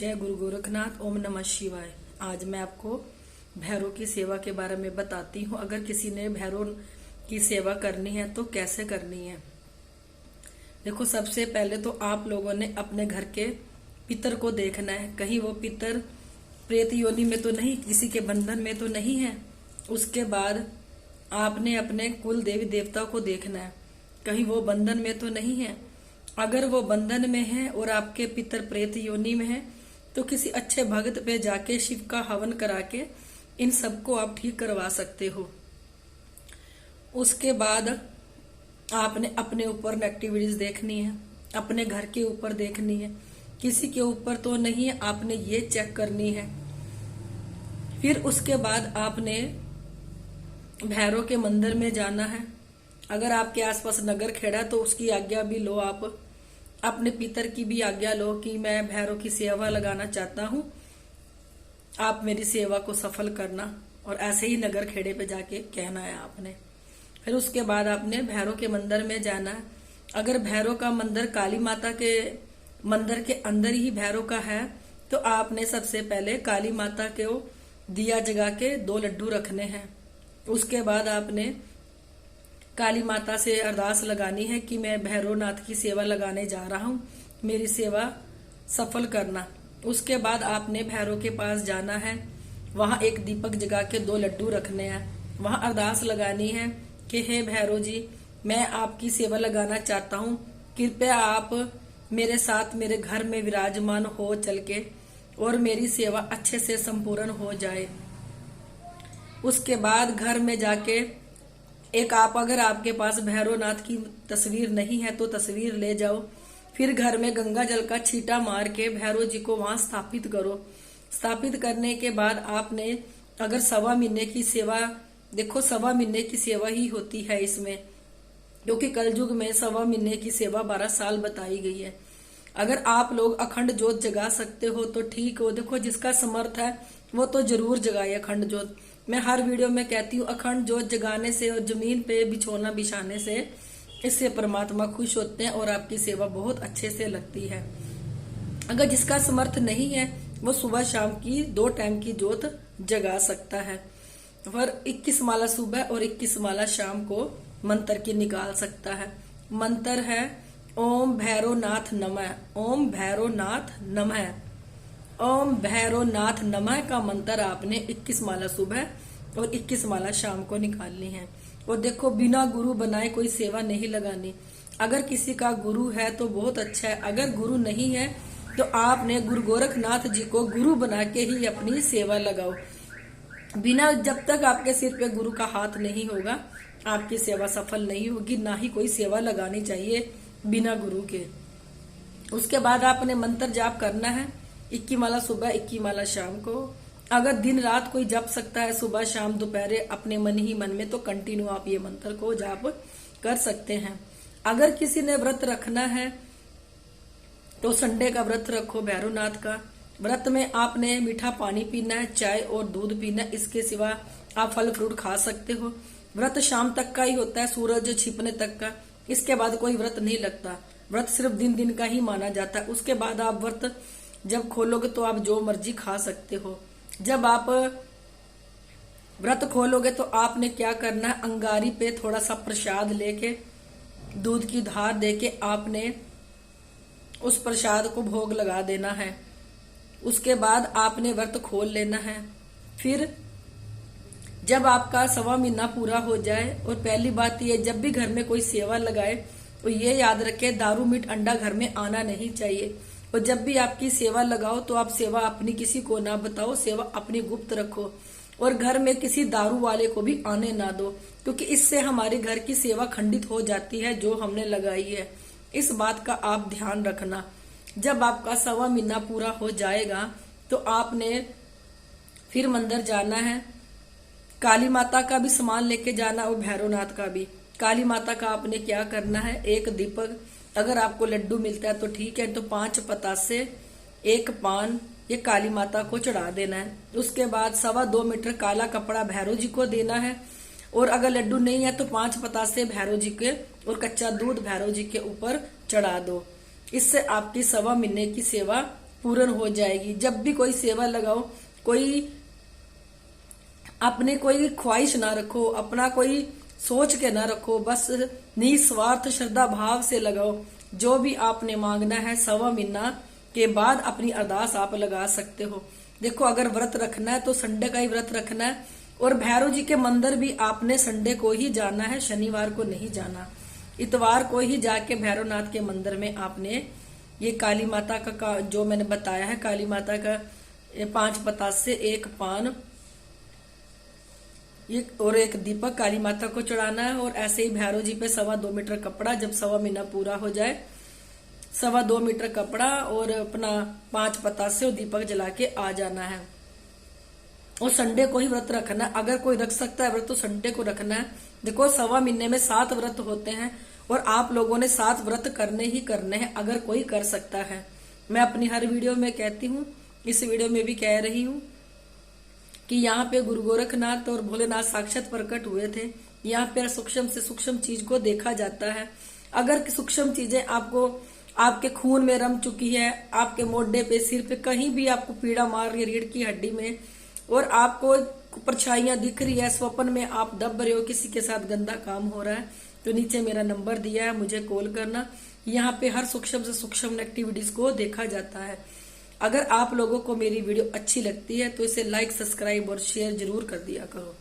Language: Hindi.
जय गुरु गोरखनाथ। ओम नमः शिवाय। आज मैं आपको भैरव की सेवा के बारे में बताती हूँ। अगर किसी ने भैरव की सेवा करनी है तो कैसे करनी है। देखो, सबसे पहले तो आप लोगों ने अपने घर के पितर को देखना है, कहीं वो पितर प्रेत योनि में तो नहीं, किसी के बंधन में तो नहीं है। उसके बाद आपने अपने कुल देवी देवता को देखना है, कहीं वो बंधन में तो नहीं है। अगर वो बंधन में है और आपके पितर प्रेत योनि में है तो किसी अच्छे भक्त पे जाके शिव का हवन करा के इन सबको आप ठीक करवा सकते हो। उसके बाद आपने अपने ऊपर नेगेटिविटीज देखनी है, अपने घर के ऊपर देखनी है, किसी के ऊपर तो नहीं है, आपने ये चेक करनी है। फिर उसके बाद आपने भैरव के मंदिर में जाना है। अगर आपके आसपास नगर खेड़ा तो उसकी आज्ञा भी लो, आप अपने पितर की भी आज्ञा लो कि मैं भैरव की सेवा लगाना चाहता हूँ, आप मेरी सेवा को सफल करना। और ऐसे ही नगर खेड़े पे जाके कहना है आपने। फिर उसके बाद आपने भैरव के मंदिर में जाना है। अगर भैरव का मंदिर काली माता के मंदिर के अंदर ही भैरव का है तो आपने सबसे पहले काली माता के दिया जगा के 2 लड्डू रखने हैं। उसके बाद आपने काली माता से अरदास लगानी है कि मैं भैरवनाथ की सेवा लगाने जा रहा हूँ, मेरी सेवा सफल करना। उसके बाद आपने भैरव के पास जाना है, वहां एक दीपक जगा के 2 लड्डू रखने हैं। वहां अरदास लगानी है कि हे भैरव जी, मैं आपकी सेवा लगाना चाहता हूँ, कृपया आप मेरे साथ मेरे घर में विराजमान हो चल के और मेरी सेवा अच्छे से संपूर्ण हो जाए। उसके बाद घर में जाके अगर आपके पास भैरवनाथ की तस्वीर नहीं है तो तस्वीर ले जाओ। फिर घर में गंगा जल का छींटा मार के भैरव जी को वहां स्थापित करो। स्थापित करने के बाद आपने अगर 1.25 महीने की सेवा, देखो 1.25 महीने की सेवा ही होती है इसमें, क्योंकि कलयुग में 1.25 महीने की सेवा 12 साल बताई गई है। अगर आप लोग अखंड ज्योत जगा सकते हो तो ठीक हो। देखो, जिसका समर्थ है वो तो जरूर जगाए अखंड ज्योत। मैं हर वीडियो में कहती हूँ अखंड ज्योत जगाने से और जमीन पे बिछोना बिछाने से इससे परमात्मा खुश होते हैं और आपकी सेवा बहुत अच्छे से लगती है। अगर जिसका समर्थ नहीं है वो सुबह शाम की 2 टाइम की ज्योत जगा सकता है, और 21 माला सुबह और 21 माला शाम को मंत्र की निकाल सकता है। मंत्र है ओम भैरवनाथ नमः, ओम भैरवनाथ नमः, ओम भैरवनाथ नमः का मंत्र आपने 21 माला सुबह और 21 माला शाम को निकालनी है। और देखो, बिना गुरु बनाए कोई सेवा नहीं लगानी। अगर किसी का गुरु है तो बहुत अच्छा है, अगर गुरु नहीं है तो आपने गुरु गोरखनाथ जी को गुरु बना के ही अपनी सेवा लगाओ। बिना, जब तक आपके सिर पे गुरु का हाथ नहीं होगा आपकी सेवा सफल नहीं होगी। ना ही कोई सेवा लगानी चाहिए बिना गुरु के। उसके बाद आपने मंत्र जाप करना है 21 माला सुबह 21 माला शाम को। अगर दिन रात कोई जप सकता है, सुबह शाम दोपहर अपने मन ही मन में, तो कंटिन्यू आप ये मंत्र को जाप कर सकते हैं। अगर किसी ने व्रत रखना है तो संडे का व्रत रखो भैरवनाथ का। व्रत में आपने मीठा पानी पीना है, चाय और दूध पीना है। इसके सिवा आप फल फ्रूट खा सकते हो। व्रत शाम तक का ही होता है, सूरज छिपने तक का। इसके बाद कोई व्रत नहीं लगता। व्रत सिर्फ दिन का ही माना जाता है। उसके बाद आप व्रत जब खोलोगे तो आप जो मर्जी खा सकते हो। जब आप व्रत खोलोगे तो आपने क्या करना है, अंगारी पे थोड़ा सा प्रसाद लेके दूध की धार देके आपने उस प्रसाद को भोग लगा देना है। उसके बाद आपने व्रत खोल लेना है। फिर जब आपका 1.25 महीना पूरा हो जाए, और पहली बात ये, जब भी घर में कोई सेवा लगाए तो ये याद रखे दारू मीट अंडा घर में आना नहीं चाहिए। और जब भी आपकी सेवा लगाओ तो आप सेवा अपनी किसी को ना बताओ, सेवा अपनी गुप्त रखो। और घर में किसी दारू वाले को भी आने ना दो, क्योंकि इससे हमारे घर की सेवा खंडित हो जाती है जो हमने लगाई है। इस बात का आप ध्यान रखना। जब आपका 1.25 महीना पूरा हो जाएगा तो आपने फिर मंदिर जाना है। काली माता का भी सामान लेके जाना और भैरवनाथ का भी। काली माता का आपने क्या करना है, एक दीपक, अगर आपको लड्डू मिलता है तो ठीक है, तो 5 पतासे 1 पान ये काली माता को चढ़ा देना है। उसके बाद 2.25 मीटर काला कपड़ा भैरव जी को देना है। और अगर लड्डू नहीं है तो 5 पतासे भैरव जी के और कच्चा दूध भैरव जी के ऊपर चढ़ा दो। इससे आपकी 1.25 महीने की सेवा पूर्ण हो जाएगी। जब भी कोई सेवा लगाओ, कोई अपने कोई ख्वाहिश ना रखो, अपना कोई सोच के ना रखो, बस निस्वार्थ श्रद्धा भाव से लगाओ। जो भी आपने मांगना है 1.25 महीना के बाद अपनी अरदास आप लगा सकते हो। देखो, अगर व्रत रखना है तो संडे का ही व्रत रखना है, और भैरव जी के मंदिर भी आपने संडे को ही जाना है, शनिवार को नहीं जाना। इतवार को ही जाके भैरवनाथ के मंदिर में आपने ये काली माता का जो मैंने बताया है, काली माता का 5 पतासे, 1 पान और 1 दीपक काली माता को चढ़ाना है। और ऐसे ही भैरव जी पे 2.25 मीटर कपड़ा, जब 1.25 महीना पूरा हो जाए, 2.25 मीटर कपड़ा और अपना 5 पतासे और दीपक जला के आ जाना है। और संडे को ही व्रत रखना है। अगर कोई रख सकता है व्रत तो संडे को रखना है। देखो, 1.25 महीने में 7 व्रत होते हैं और आप लोगों ने 7 व्रत करने ही करने हैं, अगर कोई कर सकता है। मैं अपनी हर वीडियो में कहती हूँ, इस वीडियो में भी कह रही हूँ कि यहाँ पे गुरु गोरखनाथ और भोलेनाथ साक्षात प्रकट हुए थे। यहाँ पे सूक्ष्म से सूक्ष्म चीज को देखा जाता है। अगर सूक्ष्म चीजें आपको आपके खून में रम चुकी है, आपके मोढे पे, सिर पे कहीं भी आपको पीड़ा मार रही है, रीढ़ की हड्डी में, और आपको परछाइयां दिख रही है, स्वप्न में आप दब रहे हो, किसी के साथ गंदा काम हो रहा है, तो नीचे मेरा नंबर दिया है, मुझे कॉल करना। यहाँ पे हर सूक्ष्म से सूक्ष्म एक्टिविटीज को देखा जाता है। अगर आप लोगों को मेरी वीडियो अच्छी लगती है तो इसे लाइक, सब्सक्राइब और शेयर जरूर कर दिया करो।